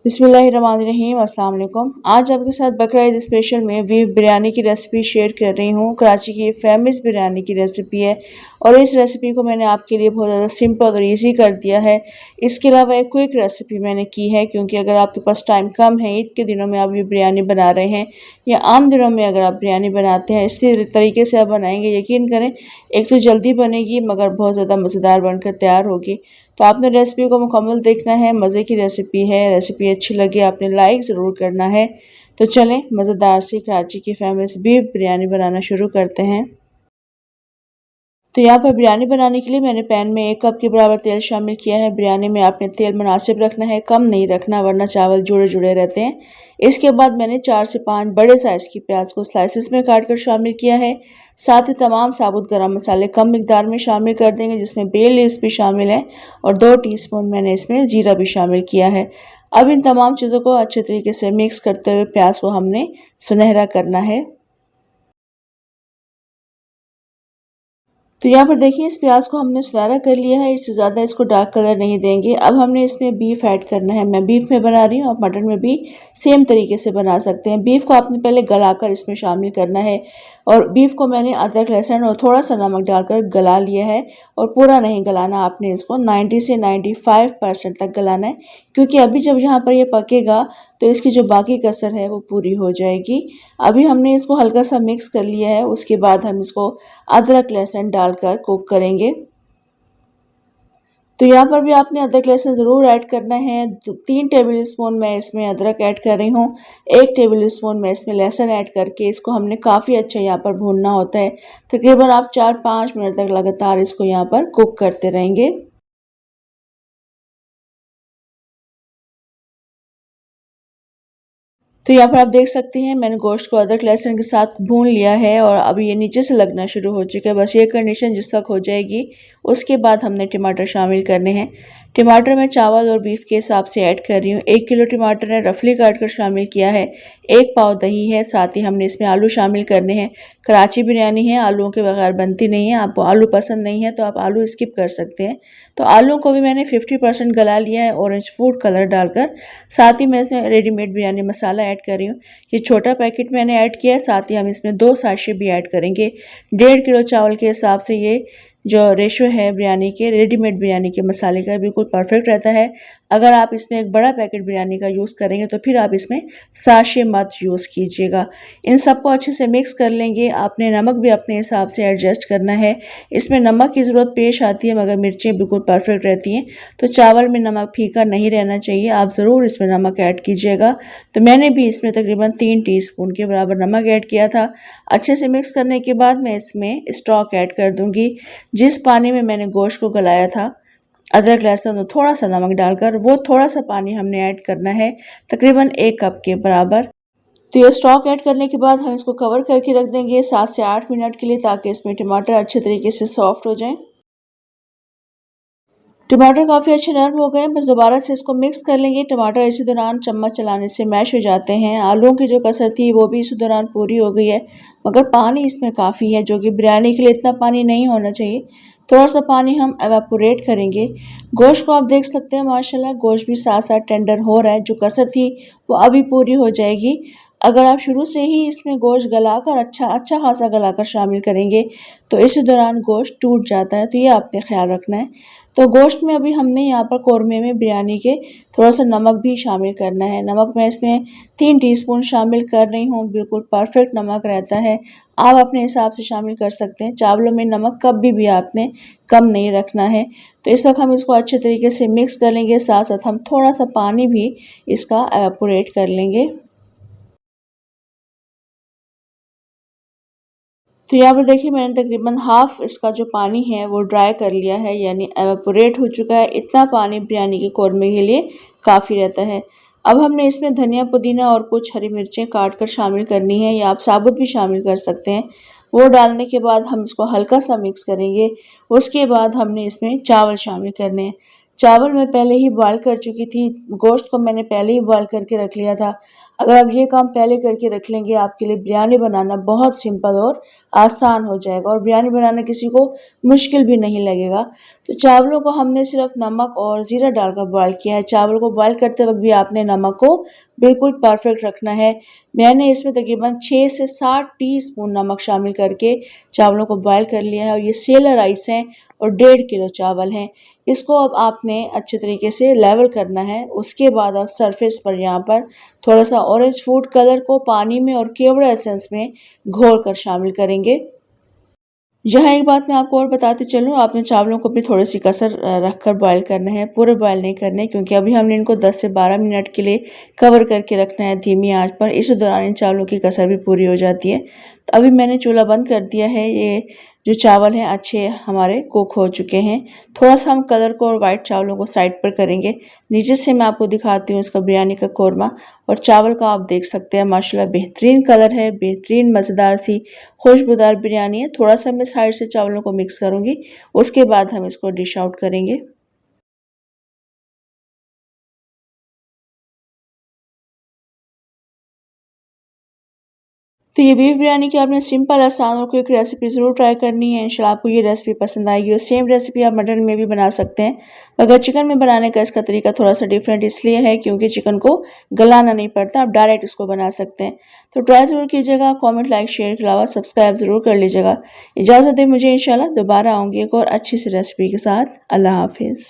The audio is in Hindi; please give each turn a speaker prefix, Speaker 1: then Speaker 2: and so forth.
Speaker 1: बिस्मिल्लाहिर्रहमानिर्रहीम अस्सलाम वालेकुम। आज आपके साथ बकरा ईद स्पेशल में बीफ बिरयानी की रेसिपी शेयर कर रही हूँ। कराची की फेमस बिरयानी की रेसिपी है और इस रेसिपी को मैंने आपके लिए बहुत ज़्यादा सिंपल और इजी कर दिया है। इसके अलावा एक क्विक रेसिपी मैंने की है, क्योंकि अगर आपके पास टाइम कम है, ईद के दिनों में आप ये बिरयानी बना रहे हैं या आम दिनों में अगर आप बिरयानी बनाते हैं, इसी तरीके से आप बनाएंगे, यकीन करें एक तो जल्दी बनेगी मगर बहुत ज़्यादा मज़ेदार बनकर तैयार होगी। तो आपने रेसिपी को मुकम्मल देखना है, मज़े की रेसिपी है। रेसिपी अच्छी लगे आपने लाइक ज़रूर करना है। तो चलें मज़ेदार सी कराची की फेमस बीफ बिरयानी बनाना शुरू करते हैं। तो यहाँ पर बिरयानी बनाने के लिए मैंने पैन में 1 कप के बराबर तेल शामिल किया है। बिरयानी में आपने तेल मुनासिब रखना है, कम नहीं रखना वरना चावल जुड़े जुड़े रहते हैं। इसके बाद मैंने 4 से 5 बड़े साइज़ की प्याज को स्लाइसिस में काट कर शामिल किया है। साथ ही तमाम साबुत गरम मसाले कम मिकदार में शामिल कर देंगे, जिसमें बे लीव्स भी शामिल है और 2 टीस्पून मैंने इसमें ज़ीरा भी शामिल किया है। अब इन तमाम चीज़ों को अच्छे तरीके से मिक्स करते हुए प्याज को हमने सुनहरा करना है। तो यहाँ पर देखिए इस प्याज को हमने सुनहरा कर लिया है, इससे ज़्यादा इसको डार्क कलर नहीं देंगे। अब हमने इसमें बीफ ऐड करना है। मैं बीफ में बना रही हूँ, आप मटन में भी सेम तरीके से बना सकते हैं। बीफ को आपने पहले गलाकर इसमें शामिल करना है और बीफ को मैंने अदरक लहसुन और थोड़ा सा नमक डालकर गला लिया है और पूरा नहीं गलाना, आपने इसको 90 से 95% तक गलाना है, क्योंकि अभी जब यहाँ पर ये पकेगा तो इसकी जो बाकी कसर है वो पूरी हो जाएगी। अभी हमने इसको हल्का सा मिक्स कर लिया है, उसके बाद हम इसको अदरक लहसुन डालकर कुक करेंगे। तो यहाँ पर भी आपने अदरक लहसुन ज़रूर ऐड करना है। 3 टेबल स्पून मैं इसमें अदरक ऐड कर रही हूँ, 1 टेबल स्पून मैं इसमें लहसुन ऐड करके इसको हमने काफ़ी अच्छा यहाँ पर भूनना होता है। तकरीबन आप 4-5 मिनट तक लगातार इसको यहाँ पर कुक करते रहेंगे। तो यहाँ पर आप देख सकते हैं मैंने गोश्त को अदरक लहसुन के साथ भून लिया है और अभी ये नीचे से लगना शुरू हो चुका है। बस ये कंडीशन जिस तक हो जाएगी उसके बाद हमने टमाटर शामिल करने हैं। टमाटर मैं चावल और बीफ के हिसाब से ऐड कर रही हूँ। 1 किलो टमाटर है रफली काट कर शामिल किया है। 1 पाव दही है, साथ ही हमने इसमें आलू शामिल करने हैं। कराची बिरयानी है, आलूओं के बगैर बनती नहीं है। आपको आलू पसंद नहीं है तो आप आलू स्किप कर सकते हैं। तो आलू को भी मैंने 50% गला लिया है ऑरेंज फूड कलर डालकर। साथ ही मैं इसमें रेडीमेड बिरयानी मसाला ऐड कर रही हूँ। ये छोटा पैकेट मैंने ऐड किया है, साथ ही हम इसमें 2 साशे भी ऐड करेंगे। 1.5 किलो चावल के हिसाब से ये जो रेशो है बिरयानी के रेडीमेड बिरयानी के मसाले का बिल्कुल परफेक्ट रहता है। अगर आप इसमें एक बड़ा पैकेट बिरयानी का यूज़ करेंगे तो फिर आप इसमें साशे मत यूज़ कीजिएगा। इन सबको अच्छे से मिक्स कर लेंगे। आपने नमक भी अपने हिसाब से एडजस्ट करना है। इसमें नमक की ज़रूरत पेश आती है मगर मिर्चें बिल्कुल परफेक्ट रहती हैं, तो चावल में नमक फीका नहीं रहना चाहिए। आप ज़रूर इसमें नमक ऐड कीजिएगा। तो मैंने भी इसमें तकरीबन 3 टीस्पून के बराबर नमक ऐड किया था। अच्छे से मिक्स करने के बाद मैं इसमें स्टॉक ऐड कर दूँगी। जिस पानी में मैंने गोश्त को गलाया था अदरक लहसुन और थोड़ा सा नमक डालकर, वो थोड़ा सा पानी हमने ऐड करना है, तकरीबन 1 कप के बराबर। तो ये स्टॉक ऐड करने के बाद हम इसको कवर करके रख देंगे 7 से 8 मिनट के लिए, ताकि इसमें टमाटर अच्छे तरीके से सॉफ्ट हो जाएं। टमाटर काफ़ी अच्छे नरम हो गए, बस दोबारा से इसको मिक्स कर लेंगे। टमाटर इसी दौरान चम्मच चलाने से मैश हो जाते हैं। आलूओं की जो कसर थी वो भी इसी दौरान पूरी हो गई है, मगर पानी इसमें काफ़ी है, जो कि बिरयानी के लिए इतना पानी नहीं होना चाहिए। थोड़ा सा पानी हम एवापोरेट करेंगे। गोश्त को आप देख सकते हैं माशाल्लाह गोश्त भी साथ साथ टेंडर हो रहा है। जो कसर थी वो अभी पूरी हो जाएगी। अगर आप शुरू से ही इसमें गोश्त गलाकर अच्छा खासा गलाकर शामिल करेंगे तो इस दौरान गोश्त टूट जाता है, तो ये आपने ख्याल रखना है। तो गोश्त में अभी हमने यहाँ पर कौरमे में बिरयानी के थोड़ा सा नमक भी शामिल करना है। नमक मैं इसमें 3 टीस्पून शामिल कर रही हूँ, बिल्कुल परफेक्ट नमक रहता है। आप अपने हिसाब से शामिल कर सकते हैं। चावलों में नमक कभी भी आपने कम नहीं रखना है। तो इस वक्त हम इसको अच्छे तरीके से मिक्स कर लेंगे, साथ साथ हम थोड़ा सा पानी भी इसका एवापोरेट कर लेंगे। तो यहाँ पर देखिए मैंने तकरीबन हाफ इसका जो पानी है वो ड्राई कर लिया है, यानी एवापोरेट हो चुका है। इतना पानी बिरयानी के कौरमे के लिए काफ़ी रहता है। अब हमने इसमें धनिया पुदीना और कुछ हरी मिर्चें काट कर शामिल करनी है, या आप साबुत भी शामिल कर सकते हैं। वो डालने के बाद हम इसको हल्का सा मिक्स करेंगे। उसके बाद हमने इसमें चावल शामिल करने हैं। चावल मैं पहले ही बॉयल कर चुकी थी, गोश्त को मैंने पहले ही बॉयल करके रख लिया था। अगर आप ये काम पहले करके रख लेंगे आपके लिए बिरयानी बनाना बहुत सिंपल और आसान हो जाएगा और बिरयानी बनाना किसी को मुश्किल भी नहीं लगेगा। तो चावलों को हमने सिर्फ नमक और ज़ीरा डालकर बॉयल किया है। चावल को बॉयल करते वक्त भी आपने नमक को बिल्कुल परफेक्ट रखना है। मैंने इसमें तकरीबन 6 से 7 टीस्पून नमक शामिल करके चावलों को बॉयल कर लिया है और ये सेला राइस हैं और 1.5 किलो चावल हैं। इसको अब आपने अच्छे तरीके से लेवल करना है। उसके बाद आप सरफेस पर यहाँ पर थोड़ा सा ऑरेंज फूड कलर को पानी में और केवड़ा एसेंस में घोल कर शामिल करेंगे। यहाँ एक बात मैं आपको और बताते चलूँ, आपने चावलों को भी थोड़ी सी कसर रखकर बॉयल करना है, पूरे बॉयल नहीं करने, क्योंकि अभी हमने इनको 10 से 12 मिनट के लिए कवर करके रखना है धीमी आंच पर। इस दौरान इन चावलों की कसर भी पूरी हो जाती है। तो अभी मैंने चूल्हा बंद कर दिया है। ये जो चावल हैं अच्छे हमारे कुक हो चुके हैं। थोड़ा सा हम कलर को और वाइट चावलों को साइड पर करेंगे। नीचे से मैं आपको दिखाती हूँ इसका बिरयानी का कोरमा, और चावल का आप देख सकते हैं माशाल्लाह बेहतरीन कलर है, बेहतरीन मज़ेदार सी खुशबूदार बिरयानी है। थोड़ा सा मैं साइड से चावलों को मिक्स करूँगी, उसके बाद हम इसको डिश आउट करेंगे। तो ये बीफ बिरयानी की आपने सिंपल आसान और क्विक रेसिपी ज़रूर ट्राई करनी है। इंशाल्लाह आपको ये रेसिपी पसंद आएगी। और सेम रेसिपी आप मटन में भी बना सकते हैं, मगर चिकन में बनाने का इसका तरीका थोड़ा सा डिफरेंट इसलिए है क्योंकि चिकन को गलाना नहीं पड़ता, आप डायरेक्ट इसको बना सकते हैं। तो ट्राई ज़रूर कीजिएगा। कॉमेंट, लाइक, शेयर के अलावा सब्सक्राइब ज़रूर कर लीजिएगा। इजाज़त दें मुझे, इंशाल्लाह दोबारा आऊँगी एक और अच्छी सी रेसिपी के साथ। अल्लाह हाफिज़।